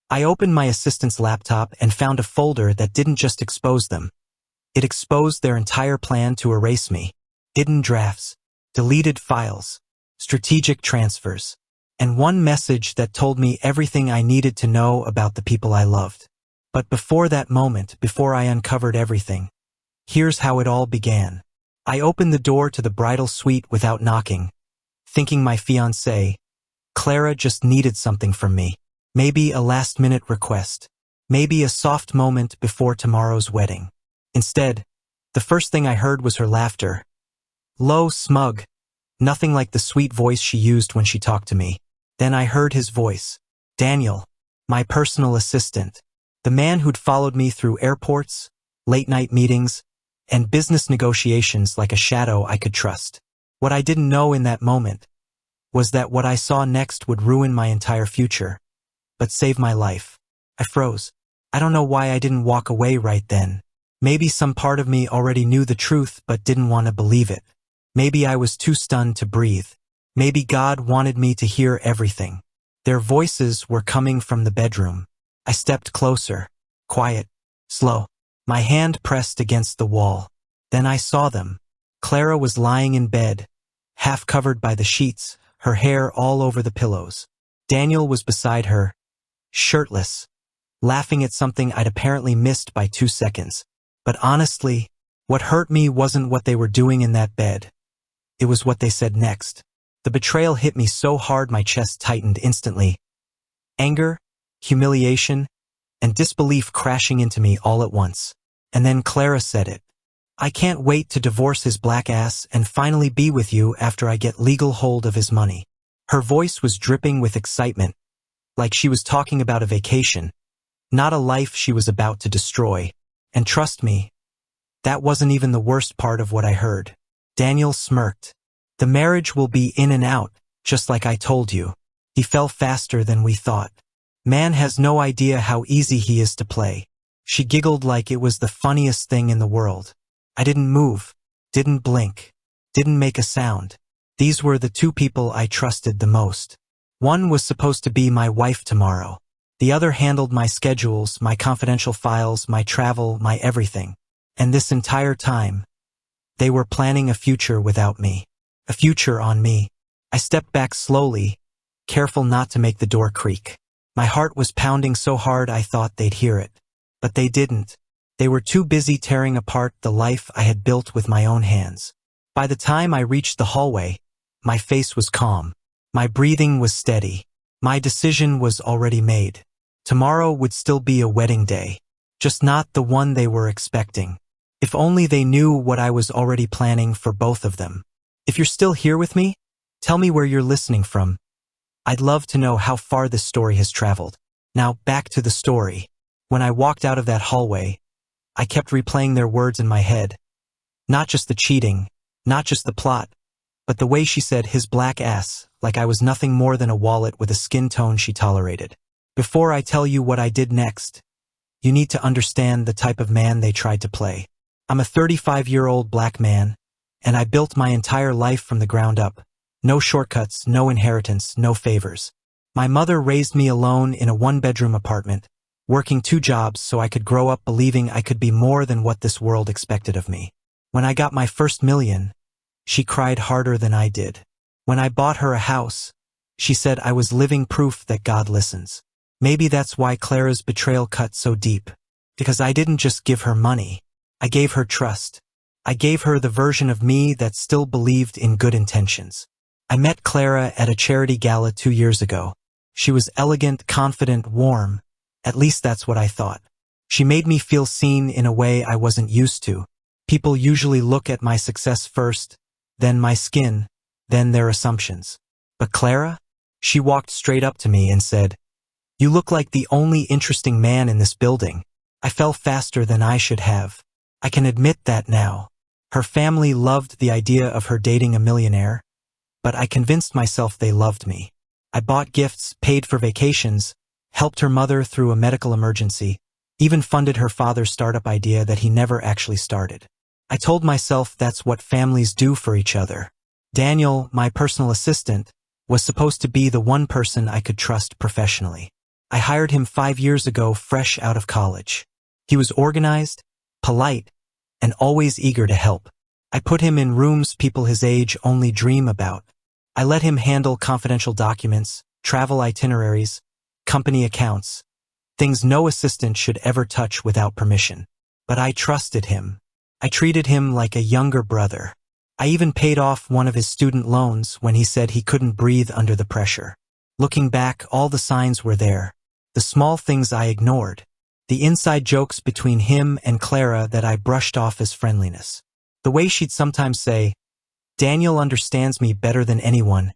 I opened my assistant's laptop and found a folder that didn't just expose them. It exposed their entire plan to erase me. Hidden drafts, deleted files, strategic transfers, and one message that told me everything I needed to know about the people I loved. But before that moment, before I uncovered everything, here's how it all began. I opened the door to the bridal suite without knocking, thinking my fiancée, Clara, just needed something from me. Maybe a last-minute request. Maybe a soft moment before tomorrow's wedding. Instead, the first thing I heard was her laughter. Low, smug, nothing like the sweet voice she used when she talked to me. Then I heard his voice. Daniel, my personal assistant. The man who'd followed me through airports, late-night meetings, and business negotiations like a shadow I could trust. What I didn't know in that moment was that what I saw next would ruin my entire future, but save my life. I froze. I don't know why I didn't walk away right then. Maybe some part of me already knew the truth but didn't want to believe it. Maybe I was too stunned to breathe. Maybe God wanted me to hear everything. Their voices were coming from the bedroom. I stepped closer, quiet, slow. My hand pressed against the wall. Then I saw them. Clara was lying in bed, half covered by the sheets, her hair all over the pillows. Daniel was beside her, shirtless, laughing at something I'd apparently missed by 2 seconds. But honestly, what hurt me wasn't what they were doing in that bed. It was what they said next. The betrayal hit me so hard my chest tightened instantly. Anger, humiliation, and disbelief crashing into me all at once. And then Clara said it. I can't wait to divorce his black ass and finally be with you after I get legal hold of his money. Her voice was dripping with excitement, like she was talking about a vacation, not a life she was about to destroy. And trust me, that wasn't even the worst part of what I heard. Daniel smirked. The marriage will be in and out, just like I told you. He fell faster than we thought. Man has no idea how easy he is to play. She giggled like it was the funniest thing in the world. I didn't move, didn't blink, didn't make a sound. These were the two people I trusted the most. One was supposed to be my wife tomorrow. The other handled my schedules, my confidential files, my travel, my everything. And this entire time, they were planning a future without me. A future on me. I stepped back slowly, careful not to make the door creak. My heart was pounding so hard I thought they'd hear it. But they didn't. They were too busy tearing apart the life I had built with my own hands. By the time I reached the hallway, my face was calm. My breathing was steady. My decision was already made. Tomorrow would still be a wedding day, just not the one they were expecting. If only they knew what I was already planning for both of them. If you're still here with me, tell me where you're listening from. I'd love to know how far this story has traveled. Now back to the story. When I walked out of that hallway, I kept replaying their words in my head. Not just the cheating, not just the plot, but the way she said his black ass, like I was nothing more than a wallet with a skin tone she tolerated. Before I tell you what I did next, you need to understand the type of man they tried to play. I'm a 35-year-old black man, and I built my entire life from the ground up. No shortcuts, no inheritance, no favors. My mother raised me alone in a one-bedroom apartment, working 2 jobs so I could grow up believing I could be more than what this world expected of me. When I got my first million, she cried harder than I did. When I bought her a house, she said I was living proof that God listens. Maybe that's why Clara's betrayal cut so deep. Because I didn't just give her money. I gave her trust. I gave her the version of me that still believed in good intentions. I met Clara at a charity gala 2 years ago. She was elegant, confident, warm. At least that's what I thought. She made me feel seen in a way I wasn't used to. People usually look at my success first, then my skin, then their assumptions. But Clara? She walked straight up to me and said, "You look like the only interesting man in this building." I fell faster than I should have. I can admit that now. Her family loved the idea of her dating a millionaire, but I convinced myself they loved me. I bought gifts, paid for vacations, helped her mother through a medical emergency, even funded her father's startup idea that he never actually started. I told myself that's what families do for each other. Daniel, my personal assistant, was supposed to be the one person I could trust professionally. I hired him 5 years ago, fresh out of college. He was organized, polite, and always eager to help. I put him in rooms people his age only dream about. I let him handle confidential documents, travel itineraries, company accounts, things no assistant should ever touch without permission. But I trusted him. I treated him like a younger brother. I even paid off one of his student loans when he said he couldn't breathe under the pressure. Looking back, all the signs were there. The small things I ignored. The inside jokes between him and Clara that I brushed off as friendliness. The way she'd sometimes say, "Daniel understands me better than anyone,"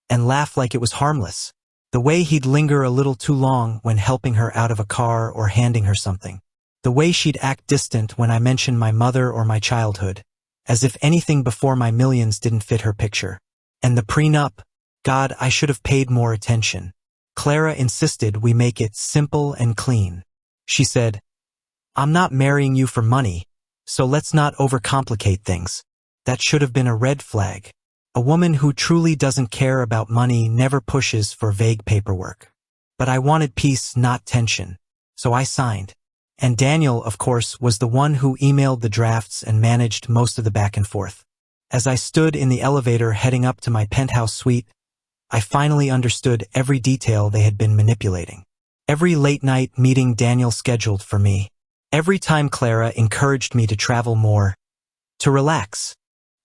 and laugh like it was harmless. The way he'd linger a little too long when helping her out of a car or handing her something. The way she'd act distant when I mentioned my mother or my childhood, as if anything before my millions didn't fit her picture. And the prenup, God, I should have paid more attention. Clara insisted we make it simple and clean. She said, "I'm not marrying you for money, so let's not overcomplicate things." That should have been a red flag. A woman who truly doesn't care about money never pushes for vague paperwork. But I wanted peace, not tension. So I signed. And Daniel, of course, was the one who emailed the drafts and managed most of the back and forth. As I stood in the elevator heading up to my penthouse suite, I finally understood every detail they had been manipulating. Every late-night meeting Daniel scheduled for me. Every time Clara encouraged me to travel more, to relax.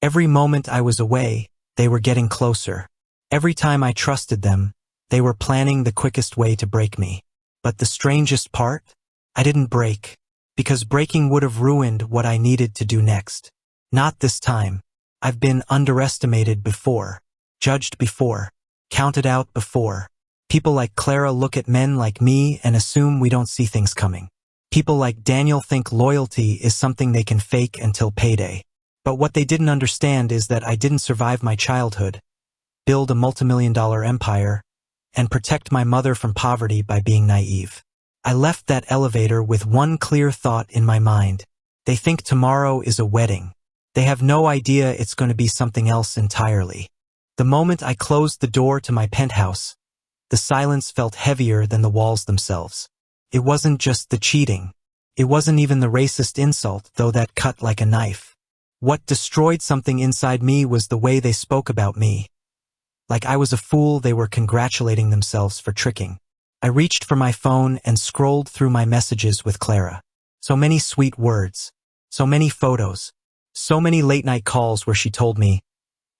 Every moment I was away, they were getting closer. Every time I trusted them, they were planning the quickest way to break me. But the strangest part? I didn't break, because breaking would have ruined what I needed to do next. Not this time. I've been underestimated before, judged before, counted out before. People like Clara look at men like me and assume we don't see things coming. People like Daniel think loyalty is something they can fake until payday. But what they didn't understand is that I didn't survive my childhood, build a multimillion-dollar empire, and protect my mother from poverty by being naive. I left that elevator with one clear thought in my mind. They think tomorrow is a wedding. They have no idea it's going to be something else entirely. The moment I closed the door to my penthouse, the silence felt heavier than the walls themselves. It wasn't just the cheating. It wasn't even the racist insult, though that cut like a knife. What destroyed something inside me was the way they spoke about me. Like I was a fool they were congratulating themselves for tricking. I reached for my phone and scrolled through my messages with Clara. So many sweet words. So many photos. So many late-night calls where she told me,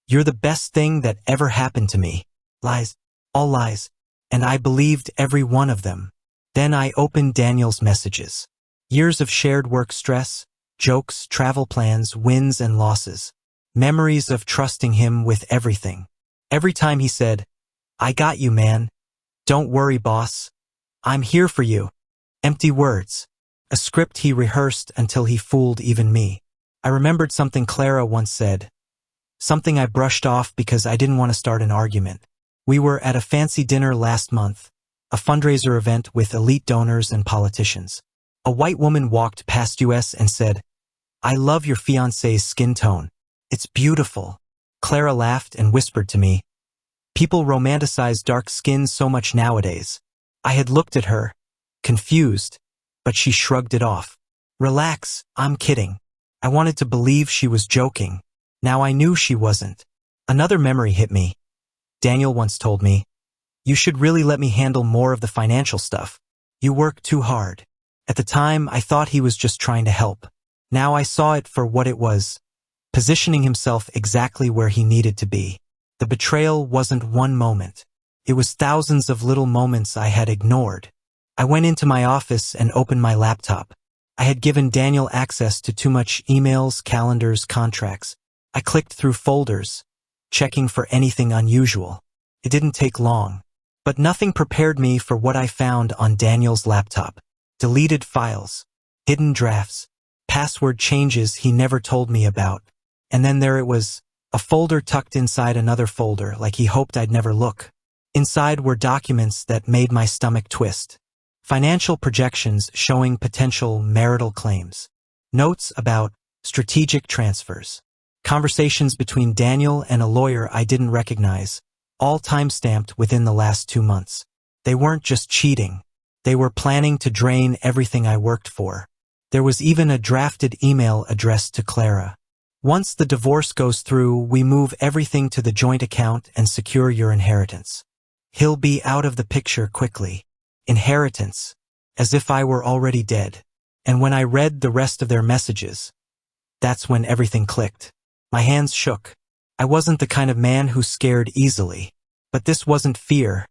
"You're the best thing that ever happened to me." Lies. All lies. And I believed every one of them. Then I opened Daniel's messages. Years of shared work stress, jokes, travel plans, wins and losses. Memories of trusting him with everything. Every time he said, "I got you, man. Don't worry, boss. I'm here for you." Empty words. A script he rehearsed until he fooled even me. I remembered something Clara once said. Something I brushed off because I didn't want to start an argument. We were at a fancy dinner last month, a fundraiser event with elite donors and politicians. A white woman walked past us and said, "I love your fiancé's skin tone. It's beautiful." Clara laughed and whispered to me, "People romanticize dark skin so much nowadays." I had looked at her, confused, but she shrugged it off. "Relax, I'm kidding." I wanted to believe she was joking. Now I knew she wasn't. Another memory hit me. Daniel once told me, "You should really let me handle more of the financial stuff. You work too hard." At the time, I thought he was just trying to help. Now I saw it for what it was, positioning himself exactly where he needed to be. The betrayal wasn't one moment. It was thousands of little moments I had ignored. I went into my office and opened my laptop. I had given Daniel access to too much emails, calendars, contracts. I clicked through folders, checking for anything unusual. It didn't take long. But nothing prepared me for what I found on Daniel's laptop. Deleted files, hidden drafts, password changes he never told me about. And then there it was, a folder tucked inside another folder like he hoped I'd never look. Inside were documents that made my stomach twist. Financial projections showing potential marital claims. Notes about strategic transfers. Conversations between Daniel and a lawyer I didn't recognize, all time-stamped within the last 2 months. They weren't just cheating. They were planning to drain everything I worked for. There was even a drafted email addressed to Clara. Once the divorce goes through, we move everything to the joint account and secure your inheritance. He'll be out of the picture quickly. Inheritance. As if I were already dead. And when I read the rest of their messages, that's when everything clicked. My hands shook. I wasn't the kind of man who's scared easily. But this wasn't fear.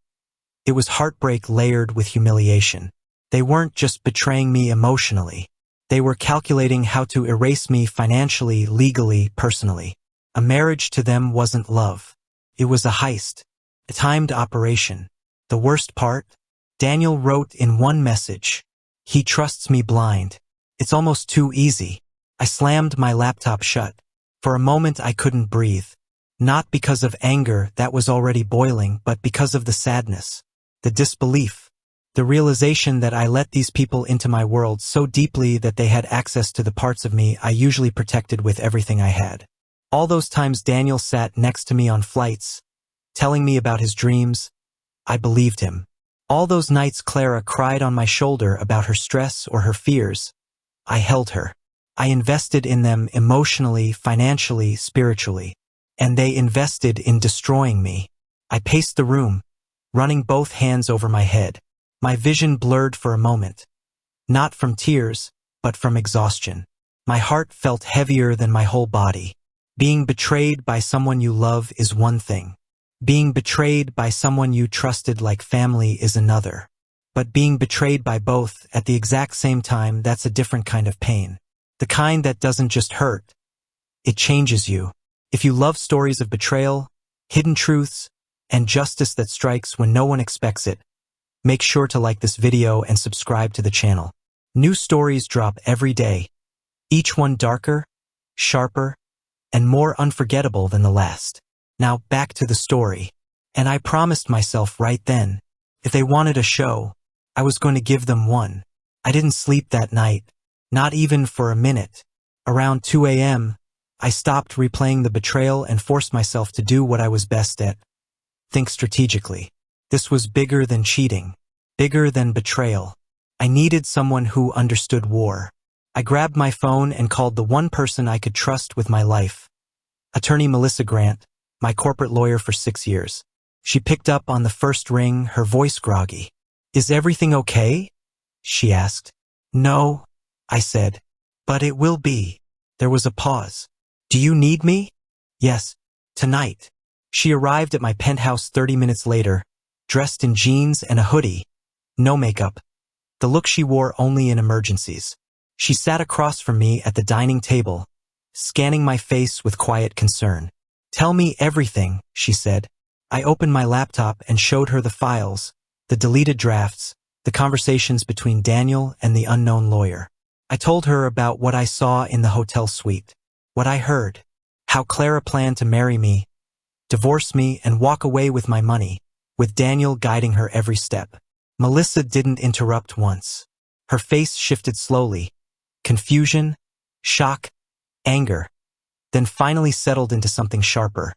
It was heartbreak layered with humiliation. They weren't just betraying me emotionally. They were calculating how to erase me financially, legally, personally. A marriage to them wasn't love. It was a heist. A timed operation. The worst part? Daniel wrote in one message, "He trusts me blind. It's almost too easy." I slammed my laptop shut. For a moment I couldn't breathe. Not because of anger that was already boiling, but because of the sadness. The disbelief. The realization that I let these people into my world so deeply that they had access to the parts of me I usually protected with everything I had. All those times Daniel sat next to me on flights, telling me about his dreams, I believed him. All those nights Clara cried on my shoulder about her stress or her fears, I held her. I invested in them emotionally, financially, spiritually. And they invested in destroying me. I paced the room, running both hands over my head. My vision blurred for a moment. Not from tears, but from exhaustion. My heart felt heavier than my whole body. Being betrayed by someone you love is one thing. Being betrayed by someone you trusted like family is another. But being betrayed by both at the exact same time, that's a different kind of pain. The kind that doesn't just hurt. It changes you. If you love stories of betrayal, hidden truths, and justice that strikes when no one expects it, make sure to like this video and subscribe to the channel. New stories drop every day, each one darker, sharper, and more unforgettable than the last. Now back to the story. And I promised myself right then, if they wanted a show, I was going to give them one. I didn't sleep that night, not even for a minute. Around 2 a.m., I stopped replaying the betrayal and forced myself to do what I was best at. Think strategically. This was bigger than cheating, bigger than betrayal. I needed someone who understood war. I grabbed my phone and called the one person I could trust with my life. Attorney Melissa Grant, my corporate lawyer for 6 years. She picked up on the first ring, her voice groggy. "Is everything okay?" she asked. "No," I said. "But it will be." There was a pause. "Do you need me?" "Yes, tonight." She arrived at my penthouse 30 minutes later, dressed in jeans and a hoodie. No makeup. The look she wore only in emergencies. She sat across from me at the dining table, scanning my face with quiet concern. "Tell me everything," she said. I opened my laptop and showed her the files, the deleted drafts, the conversations between Daniel and the unknown lawyer. I told her about what I saw in the hotel suite, what I heard, how Clara planned to marry me, divorce me, and walk away with my money, with Daniel guiding her every step. Melissa didn't interrupt once. Her face shifted slowly. Confusion, shock, anger, then finally settled into something sharper.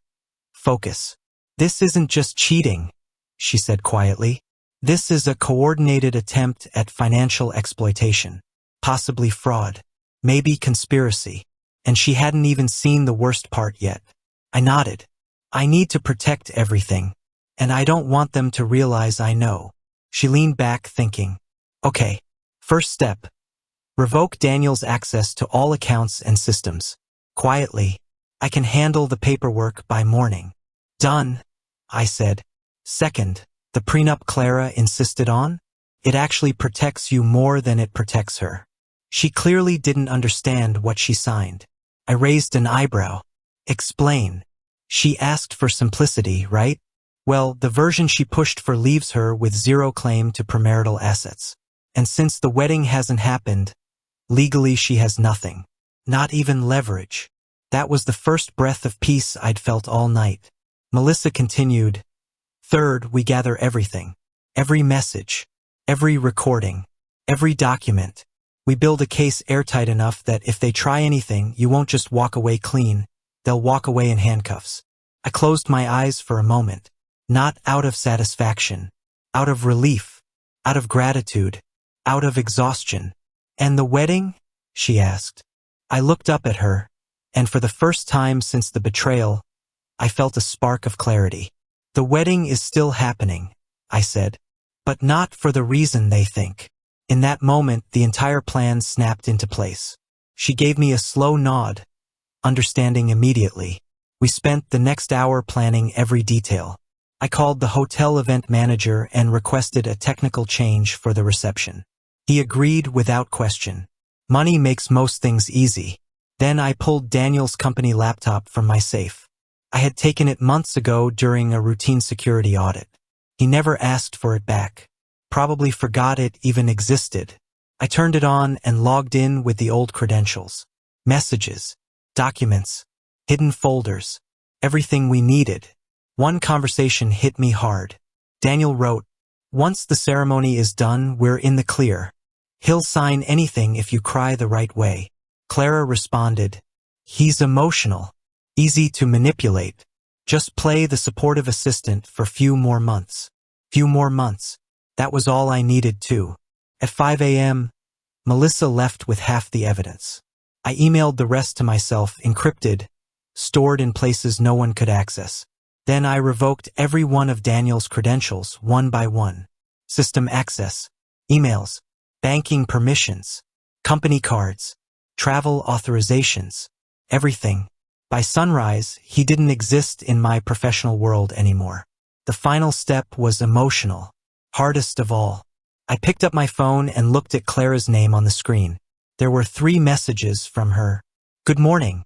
Focus. "This isn't just cheating," she said quietly. "This is a coordinated attempt at financial exploitation, possibly fraud, maybe conspiracy." And she hadn't even seen the worst part yet. I nodded. "I need to protect everything, and I don't want them to realize I know." She leaned back, thinking, "Okay, first step. Revoke Daniel's access to all accounts and systems. Quietly, I can handle the paperwork by morning." "Done," I said. "Second, the prenup Clara insisted on? It actually protects you more than it protects her." She clearly didn't understand what she signed. I raised an eyebrow. "Explain." She asked for simplicity, right? Well, the version she pushed for leaves her with zero claim to premarital assets. And since the wedding hasn't happened, legally she has nothing. Not even leverage. That was the first breath of peace I'd felt all night. Melissa continued, "Third, we gather everything. Every message, every recording, every document. We build a case airtight enough that if they try anything, you won't just walk away clean, they'll walk away in handcuffs." I closed my eyes for a moment. Not out of satisfaction, out of relief. out of gratitude, out of exhaustion. "And the wedding?" she asked. I looked up at her, and for the first time since the betrayal, I felt a spark of clarity. "The wedding is still happening," I said, "but not for the reason they think." In that moment, the entire plan snapped into place. She gave me a slow nod, understanding immediately. We spent the next hour planning every detail. I called the hotel event manager and requested a technical change for the reception. He agreed without question. Money makes most things easy. Then I pulled Daniel's company laptop from my safe. I had taken it months ago during a routine security audit. He never asked for it back. Probably forgot it even existed. I turned it on and logged in with the old credentials. Messages, documents, hidden folders, everything we needed. One conversation hit me hard. Daniel wrote, "Once the ceremony is done, we're in the clear. He'll sign anything if you cry the right way." Clara responded, "He's emotional, easy to manipulate. Just play the supportive assistant for few more months." Few more months. That was all I needed too. At 5 a.m., Melissa left with half the evidence. I emailed the rest to myself, encrypted, stored in places no one could access. Then I revoked every one of Daniel's credentials, one by one. System access, emails, banking permissions, company cards, travel authorizations, everything. By sunrise, he didn't exist in my professional world anymore. The final step was emotional, hardest of all. I picked up my phone and looked at Clara's name on the screen. There were 3 messages from her. "Good morning.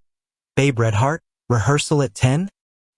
Babe Redheart, rehearsal at 10?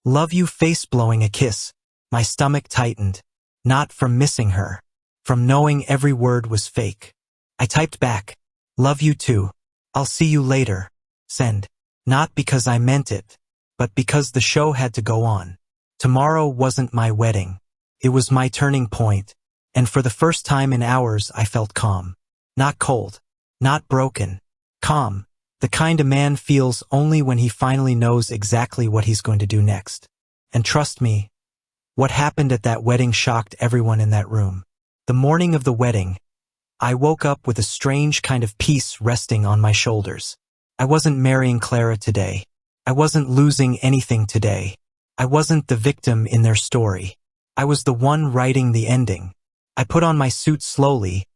Love you," face blowing a kiss. My stomach tightened. Not from missing her. From knowing every word was fake. I typed back, "Love you too. I'll see you later. Send." Not because I meant it, but because the show had to go on. Tomorrow wasn't my wedding. It was my turning point, and for the first time in hours I felt calm. Not cold. Not broken. Calm. The kind a man feels only when he finally knows exactly what he's going to do next. And trust me, what happened at that wedding shocked everyone in that room. The morning of the wedding, I woke up with a strange kind of peace resting on my shoulders. I wasn't marrying Clara today. I wasn't losing anything today. I wasn't the victim in their story. I was the one writing the ending. I put on my suit slowly,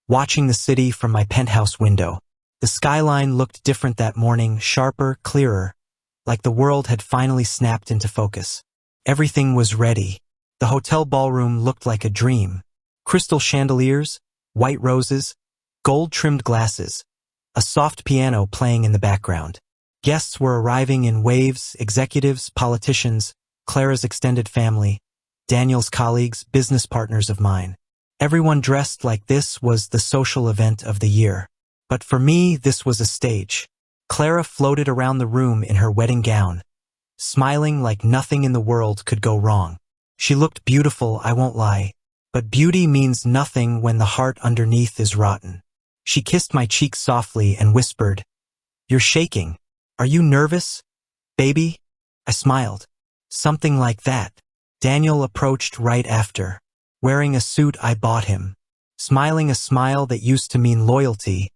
watching the city from my penthouse window. The skyline looked different that morning, sharper, clearer, like the world had finally snapped into focus. Everything was ready. The hotel ballroom looked like a dream. Crystal chandeliers, white roses, gold-trimmed glasses, a soft piano playing in the background. Guests were arriving in waves, executives, politicians, Clara's extended family, Daniel's colleagues, business partners of mine. Everyone dressed like this was the social event of the year. But for me, this was a stage. Clara floated around the room in her wedding gown, smiling like nothing in the world could go wrong. She looked beautiful, I won't lie, but beauty means nothing when the heart underneath is rotten. She kissed my cheek softly and whispered, "You're shaking. Are you nervous, baby?" I smiled. "Something like that." Daniel approached right after, wearing a suit I bought him, smiling a smile that used to mean loyalty,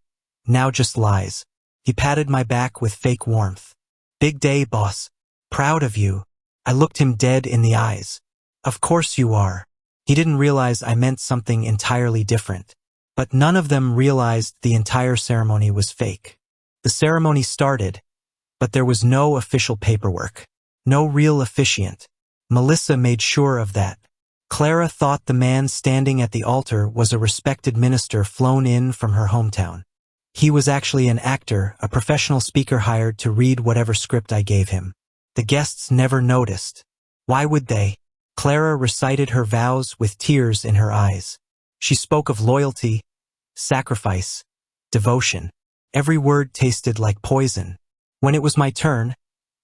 now just lies. He patted my back with fake warmth. "Big day, boss. Proud of you." I looked him dead in the eyes. "Of course you are." He didn't realize I meant something entirely different. But none of them realized the entire ceremony was fake. The ceremony started, but there was no official paperwork. No real officiant. Melissa made sure of that. Clara thought the man standing at the altar was a respected minister flown in from her hometown. He was actually an actor, a professional speaker hired to read whatever script I gave him. The guests never noticed. Why would they? Clara recited her vows with tears in her eyes. She spoke of loyalty, sacrifice, devotion. Every word tasted like poison. When it was my turn,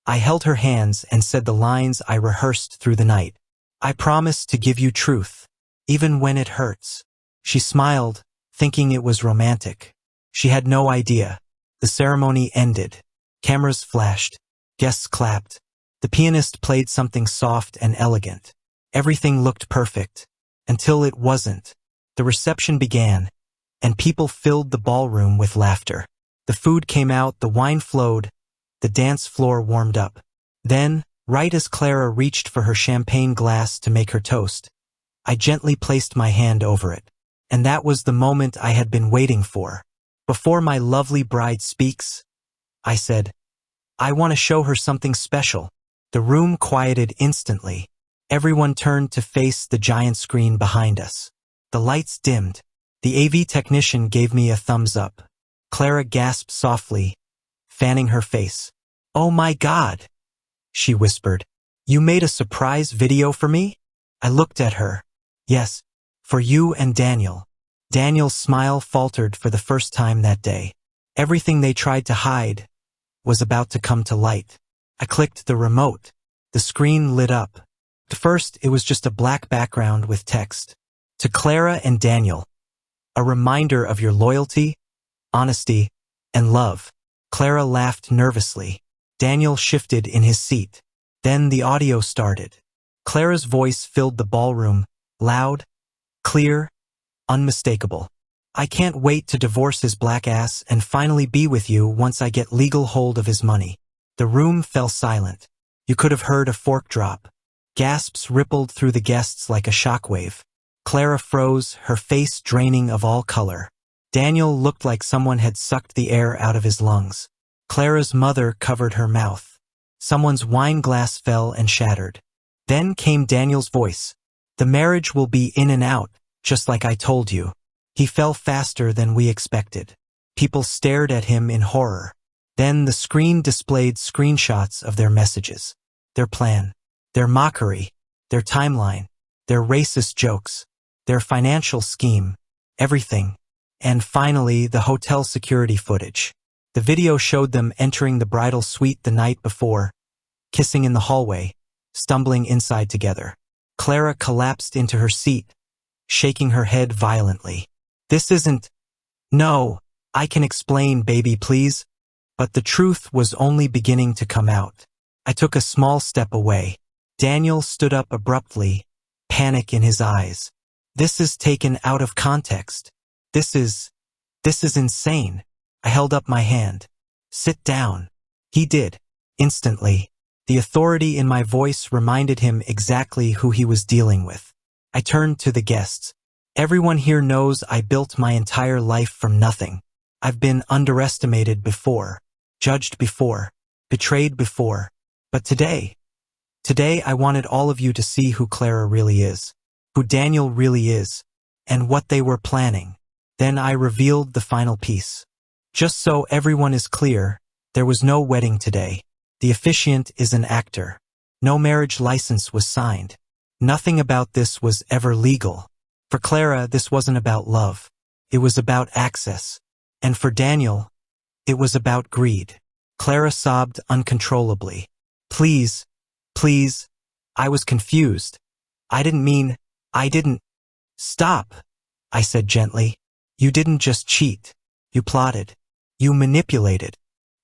I held her hands and said the lines I rehearsed through the night. "I promise to give you truth, even when it hurts." She smiled, thinking it was romantic. She had no idea. The ceremony ended. Cameras flashed. Guests clapped. The pianist played something soft and elegant. Everything looked perfect. Until it wasn't. The reception began, and people filled the ballroom with laughter. The food came out, the wine flowed, the dance floor warmed up. Then, right as Clara reached for her champagne glass to make her toast, I gently placed my hand over it. And that was the moment I had been waiting for. Before my lovely bride speaks, I said, I want to show her something special. The room quieted instantly. Everyone turned to face the giant screen behind us. The lights dimmed. The AV technician gave me a thumbs up. Clara gasped softly, fanning her face. Oh my God, she whispered. You made a surprise video for me? I looked at her. Yes, for you and Daniel. Daniel's smile faltered for the first time that day. Everything they tried to hide was about to come to light. I clicked the remote. The screen lit up. At first, it was just a black background with text. To Clara and Daniel, a reminder of your loyalty, honesty, and love. Clara laughed nervously. Daniel shifted in his seat. Then the audio started. Clara's voice filled the ballroom, loud, clear, unmistakable. I can't wait to divorce his black ass and finally be with you once I get legal hold of his money. The room fell silent. You could have heard a fork drop. Gasps rippled through the guests like a shockwave. Clara froze, her face draining of all color. Daniel looked like someone had sucked the air out of his lungs. Clara's mother covered her mouth. Someone's wine glass fell and shattered. Then came Daniel's voice. The marriage will be in and out, just like I told you. He fell faster than we expected. People stared at him in horror. Then the screen displayed screenshots of their messages, their plan, their mockery, their timeline, their racist jokes, their financial scheme, everything. And finally, the hotel security footage. The video showed them entering the bridal suite the night before, kissing in the hallway, stumbling inside together. Clara collapsed into her seat, shaking her head violently. This isn't... No, I can explain, baby, please. But the truth was only beginning to come out. I took a small step away. Daniel stood up abruptly, panic in his eyes. This is taken out of context. This is insane. I held up my hand. Sit down. He did. Instantly. The authority in my voice reminded him exactly who he was dealing with. I turned to the guests. Everyone here knows I built my entire life from nothing. I've been underestimated before, judged before, betrayed before. But today I wanted all of you to see who Clara really is, who Daniel really is, and what they were planning. Then I revealed the final piece. Just so everyone is clear, there was no wedding today. The officiant is an actor. No marriage license was signed. Nothing about this was ever legal. For Clara, this wasn't about love. It was about access. And for Daniel, it was about greed. Clara sobbed uncontrollably. Please, please, I was confused. I didn't... Stop, I said gently. You didn't just cheat. You plotted. You manipulated.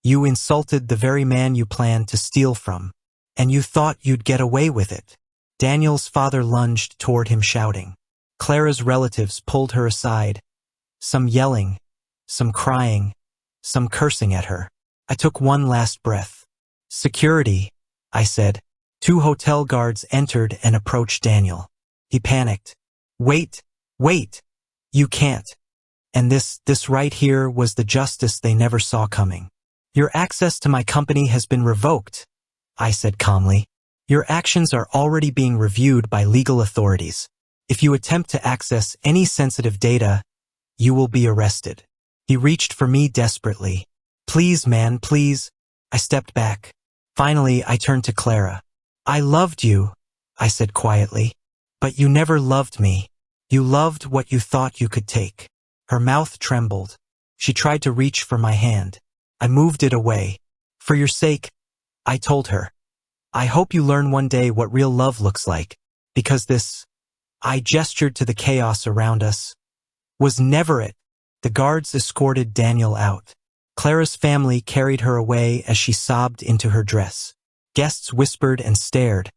You insulted the very man you planned to steal from. And you thought you'd get away with it. Daniel's father lunged toward him shouting. Clara's relatives pulled her aside, some yelling, some crying, some cursing at her. I took one last breath. Security, I said. 2 hotel guards entered and approached Daniel. He panicked. Wait, you can't. And this right here was the justice they never saw coming. Your access to my company has been revoked, I said calmly. Your actions are already being reviewed by legal authorities. If you attempt to access any sensitive data, you will be arrested. He reached for me desperately. Please, man, please. I stepped back. Finally, I turned to Clara. I loved you, I said quietly. But you never loved me. You loved what you thought you could take. Her mouth trembled. She tried to reach for my hand. I moved it away. For your sake, I told her. I hope you learn one day what real love looks like. Because this... I gestured to the chaos around us. Was never it. The guards escorted Daniel out. Clara's family carried her away as she sobbed into her dress. Guests whispered and stared,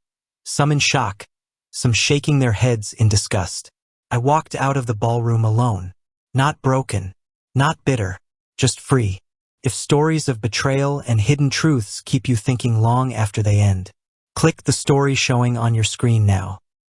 some in shock, some shaking their heads in disgust. I walked out of the ballroom alone. Not broken, not bitter, just free. If stories of betrayal and hidden truths keep you thinking long after they end, click the story showing on your screen now.